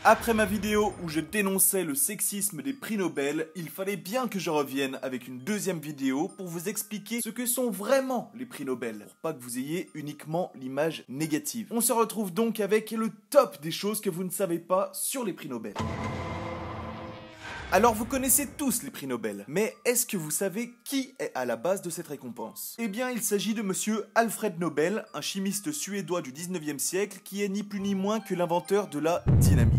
Après ma vidéo où je dénonçais le sexisme des prix Nobel, il fallait bien que je revienne avec une deuxième vidéo pour vous expliquer ce que sont vraiment les prix Nobel, pour pas que vous ayez uniquement l'image négative. On se retrouve donc avec le top des choses que vous ne savez pas sur les prix Nobel. Alors vous connaissez tous les prix Nobel, mais est-ce que vous savez qui est à la base de cette récompense? Eh bien il s'agit de monsieur Alfred Nobel, un chimiste suédois du 19e siècle qui est ni plus ni moins que l'inventeur de la dynamite.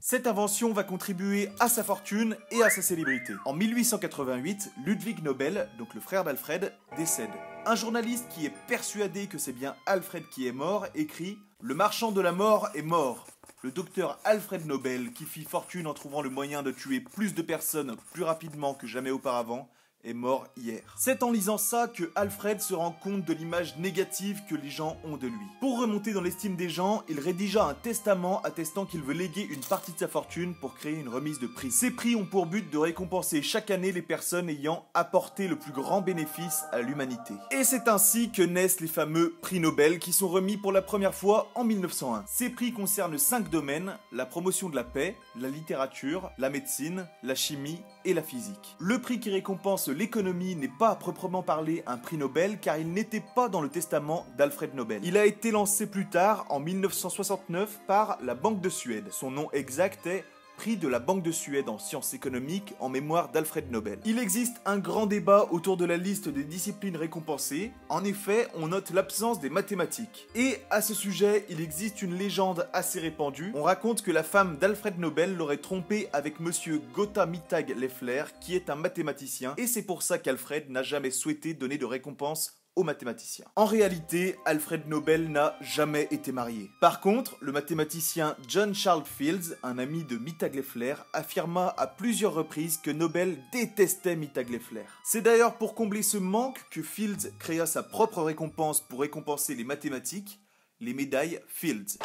Cette invention va contribuer à sa fortune et à sa célébrité. En 1888, Ludwig Nobel, donc le frère d'Alfred, décède. Un journaliste qui est persuadé que c'est bien Alfred qui est mort écrit « Le marchand de la mort est mort ». Le docteur Alfred Nobel, qui fit fortune en trouvant le moyen de tuer plus de personnes plus rapidement que jamais auparavant, est mort hier. C'est en lisant ça que Alfred se rend compte de l'image négative que les gens ont de lui. Pour remonter dans l'estime des gens, il rédigea un testament attestant qu'il veut léguer une partie de sa fortune pour créer une remise de prix. Ces prix ont pour but de récompenser chaque année les personnes ayant apporté le plus grand bénéfice à l'humanité. Et c'est ainsi que naissent les fameux prix Nobel qui sont remis pour la première fois en 1901. Ces prix concernent 5 domaines: la promotion de la paix, la littérature, la médecine, la chimie et la physique. Le prix qui récompense l'économie n'est pas à proprement parler un prix Nobel car il n'était pas dans le testament d'Alfred Nobel. Il a été lancé plus tard, en 1969, par la Banque de Suède. Son nom exact est Prix de la Banque de Suède en sciences économiques en mémoire d'Alfred Nobel. Il existe un grand débat autour de la liste des disciplines récompensées. En effet, on note l'absence des mathématiques. Et à ce sujet, il existe une légende assez répandue. On raconte que la femme d'Alfred Nobel l'aurait trompé avec monsieur Gotha Mittag Leffler, qui est un mathématicien, et c'est pour ça qu'Alfred n'a jamais souhaité donner de récompense aux mathématiciens. En réalité, Alfred Nobel n'a jamais été marié. Par contre, le mathématicien John Charles Fields, un ami de Mittag Leffler, affirma à plusieurs reprises que Nobel détestait Mittag Leffler. C'est d'ailleurs pour combler ce manque que Fields créa sa propre récompense pour récompenser les mathématiques, les médailles Fields.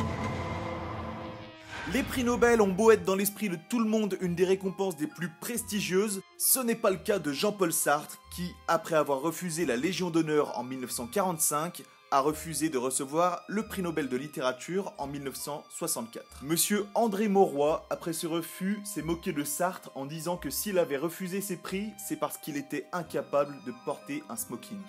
Les prix Nobel ont beau être dans l'esprit de tout le monde une des récompenses des plus prestigieuses, ce n'est pas le cas de Jean-Paul Sartre qui, après avoir refusé la Légion d'honneur en 1945, a refusé de recevoir le prix Nobel de littérature en 1964. Monsieur André Mauroy, après ce refus, s'est moqué de Sartre en disant que s'il avait refusé ces prix, c'est parce qu'il était incapable de porter un smoking.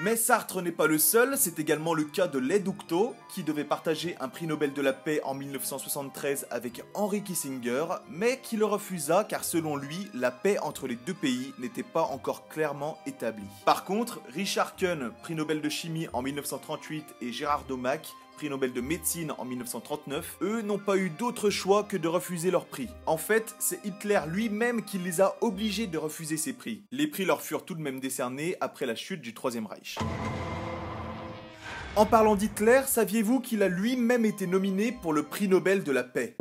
Mais Sartre n'est pas le seul, c'est également le cas de Leducto, qui devait partager un prix Nobel de la paix en 1973 avec Henry Kissinger, mais qui le refusa car selon lui, la paix entre les deux pays n'était pas encore clairement établie. Par contre, Richard Kuhn, prix Nobel de chimie en 1938, et Gérard Domac, prix Nobel de médecine en 1939, eux n'ont pas eu d'autre choix que de refuser leur prix. En fait, c'est Hitler lui-même qui les a obligés de refuser ces prix. Les prix leur furent tout de même décernés après la chute du Troisième Reich. En parlant d'Hitler, saviez-vous qu'il a lui-même été nominé pour le prix Nobel de la paix ?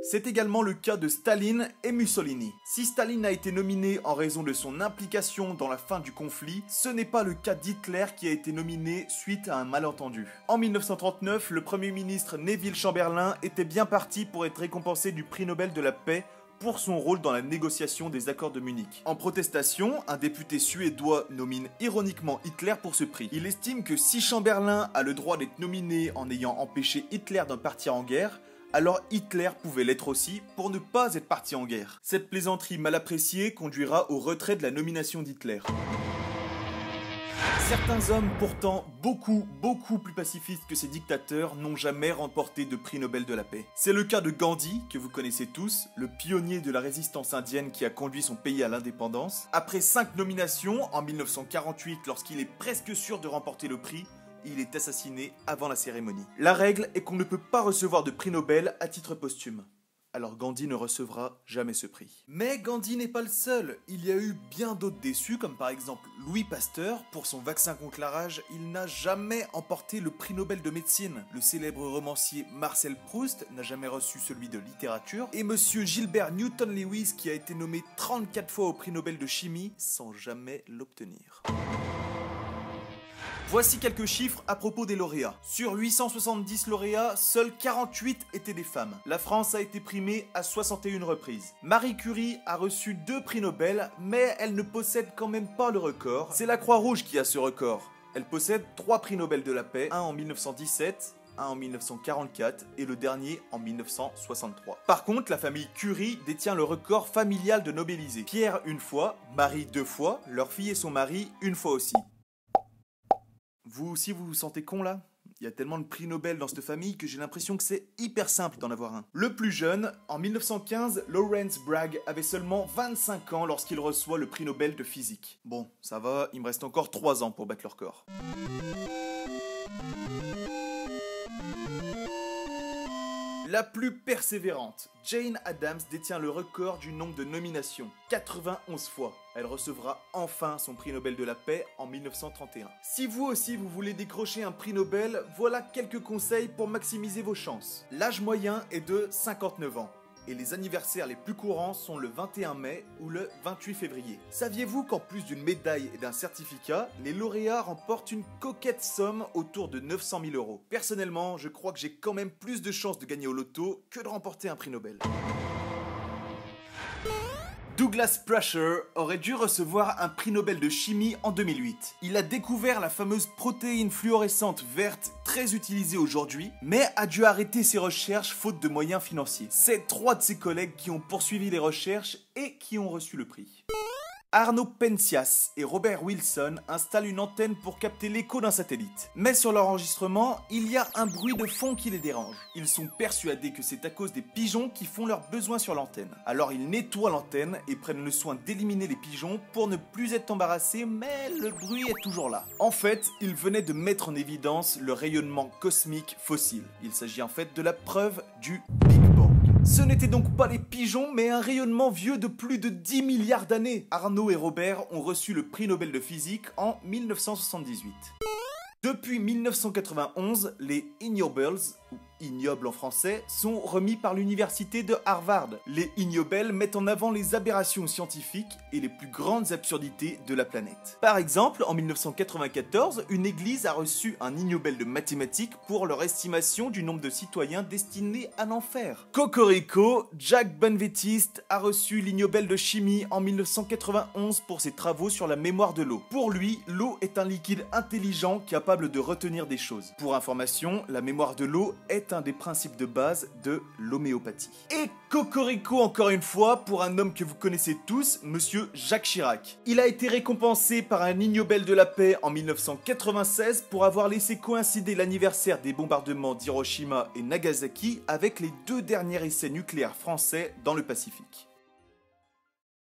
C'est également le cas de Staline et Mussolini. Si Staline a été nominé en raison de son implication dans la fin du conflit, ce n'est pas le cas d'Hitler qui a été nominé suite à un malentendu. En 1939, le Premier ministre Neville Chamberlain était bien parti pour être récompensé du prix Nobel de la paix pour son rôle dans la négociation des accords de Munich. En protestation, un député suédois nomine ironiquement Hitler pour ce prix. Il estime que si Chamberlain a le droit d'être nominé en ayant empêché Hitler d'en partir en guerre, alors Hitler pouvait l'être aussi pour ne pas être parti en guerre. Cette plaisanterie mal appréciée conduira au retrait de la nomination d'Hitler. Certains hommes, pourtant beaucoup plus pacifistes que ces dictateurs, n'ont jamais remporté de prix Nobel de la paix. C'est le cas de Gandhi, que vous connaissez tous, le pionnier de la résistance indienne qui a conduit son pays à l'indépendance. Après 5 nominations, en 1948, lorsqu'il est presque sûr de remporter le prix, il est assassiné avant la cérémonie. La règle est qu'on ne peut pas recevoir de prix Nobel à titre posthume. Alors Gandhi ne recevra jamais ce prix. Mais Gandhi n'est pas le seul. Il y a eu bien d'autres déçus, comme par exemple Louis Pasteur. Pour son vaccin contre la rage, il n'a jamais emporté le prix Nobel de médecine. Le célèbre romancier Marcel Proust n'a jamais reçu celui de littérature. Et monsieur Gilbert Newton-Lewis, qui a été nommé 34 fois au prix Nobel de chimie, sans jamais l'obtenir. Voici quelques chiffres à propos des lauréats. Sur 870 lauréats, seuls 48 étaient des femmes. La France a été primée à 61 reprises. Marie Curie a reçu 2 prix Nobel, mais elle ne possède quand même pas le record. C'est la Croix-Rouge qui a ce record. Elle possède 3 prix Nobel de la paix, un en 1917, un en 1944 et le dernier en 1963. Par contre, la famille Curie détient le record familial de Nobelisés. Pierre une fois, Marie 2 fois, leur fille et son mari une fois aussi. Vous aussi vous vous sentez con là ? Il y a tellement de prix Nobel dans cette famille que j'ai l'impression que c'est hyper simple d'en avoir un. Le plus jeune, en 1915, Lawrence Bragg avait seulement 25 ans lorsqu'il reçoit le prix Nobel de physique. Bon, ça va, il me reste encore 3 ans pour battre le record. La plus persévérante, Jane Addams détient le record du nombre de nominations, 91 fois. Elle recevra enfin son prix Nobel de la paix en 1931. Si vous aussi vous voulez décrocher un prix Nobel, voilà quelques conseils pour maximiser vos chances. L'âge moyen est de 59 ans. Et les anniversaires les plus courants sont le 21 mai ou le 28 février. Saviez-vous qu'en plus d'une médaille et d'un certificat, les lauréats remportent une coquette somme autour de 900 000 €. Personnellement, je crois que j'ai quand même plus de chances de gagner au loto que de remporter un prix Nobel. Douglas Prusher aurait dû recevoir un prix Nobel de chimie en 2008. Il a découvert la fameuse protéine fluorescente verte très utilisée aujourd'hui, mais a dû arrêter ses recherches faute de moyens financiers. C'est 3 de ses collègues qui ont poursuivi les recherches et qui ont reçu le prix. Arno Penzias et Robert Wilson installent une antenne pour capter l'écho d'un satellite. Mais sur leur enregistrement, il y a un bruit de fond qui les dérange. Ils sont persuadés que c'est à cause des pigeons qui font leurs besoins sur l'antenne. Alors ils nettoient l'antenne et prennent le soin d'éliminer les pigeons pour ne plus être embarrassés, mais le bruit est toujours là. En fait, ils venaient de mettre en évidence le rayonnement cosmique fossile. Il s'agit en fait de la preuve du Big Bang. Ce n'étaient donc pas les pigeons, mais un rayonnement vieux de plus de 10 milliards d'années. Arno et Robert ont reçu le prix Nobel de physique en 1978. Depuis 1991, les ignobles, ou ignobles en français, sont remis par l'université de Harvard. Les ignobles mettent en avant les aberrations scientifiques et les plus grandes absurdités de la planète. Par exemple, en 1994, une église a reçu un ignobel de mathématiques pour leur estimation du nombre de citoyens destinés à l'enfer. Cocorico, Jack Bonvetiste a reçu l'ignobel de chimie en 1991 pour ses travaux sur la mémoire de l'eau. Pour lui, l'eau est un liquide intelligent capable de retenir des choses. Pour information, la mémoire de l'eau est un des principes de base de l'homéopathie. Et cocorico encore une fois pour un homme que vous connaissez tous, monsieur Jacques Chirac. Il a été récompensé par un Nobel de la paix en 1996 pour avoir laissé coïncider l'anniversaire des bombardements d'Hiroshima et Nagasaki avec les 2 derniers essais nucléaires français dans le Pacifique.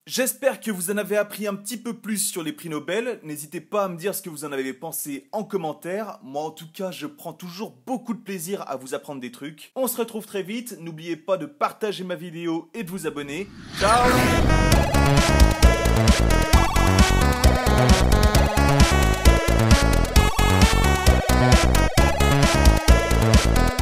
J'espère que vous en avez appris un petit peu plus sur les prix Nobel. N'hésitez pas à me dire ce que vous en avez pensé en commentaire. Moi en tout cas, je prends toujours beaucoup de plaisir à vous apprendre des trucs. On se retrouve très vite. N'oubliez pas de partager ma vidéo et de vous abonner. Ciao!